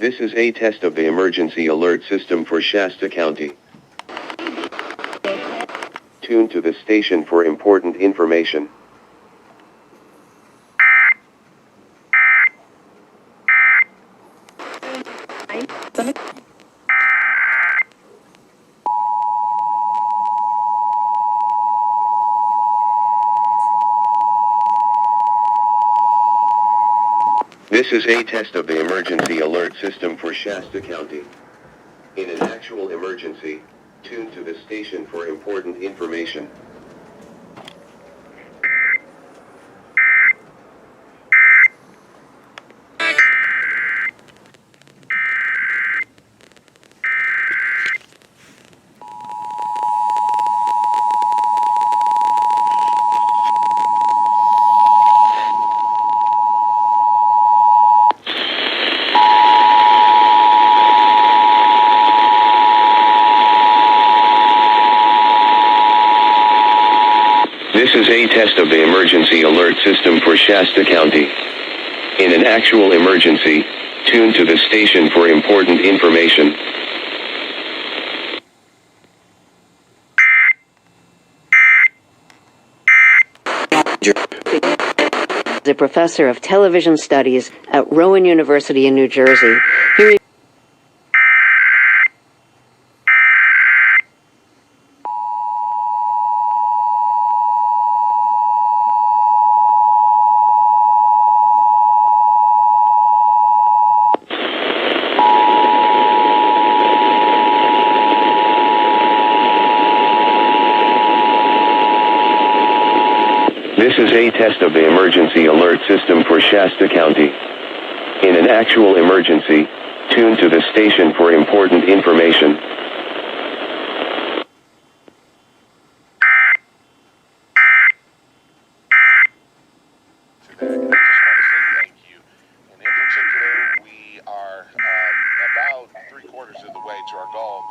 This is a test of the emergency alert system for Shasta County. Tune to the station for important information. This is a test of the emergency alert system for Shasta County. In an actual emergency, tune to the station for important information. This is a test of the emergency alert system for Shasta County. In an actual emergency, tune to the station for important information. A professor of television studies at Rowan University in New Jersey. This is a test of the emergency alert system for Shasta County. In an actual emergency, tune to the station for important information. I just want to say thank you. And in particular, we are about 3/4 of the way to our goal.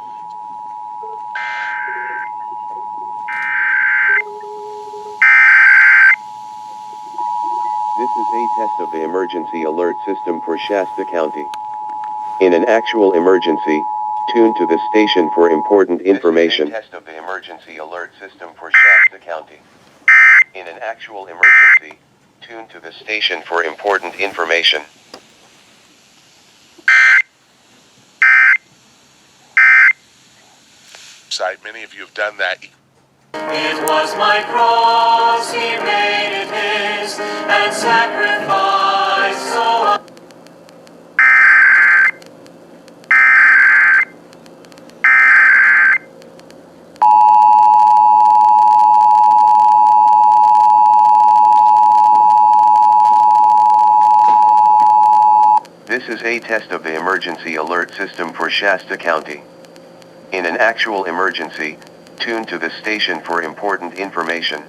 This is a test of the emergency alert system for Shasta County. In an actual emergency, tune to the station for important information. This is a test of the emergency alert system for Shasta County. In an actual emergency, tune to the station for important information. Many of you have done that. It was my cross, he made it his, and sacrificed so This is a test of the emergency alert system for Shasta County. In an actual emergency, tune to the station for important information.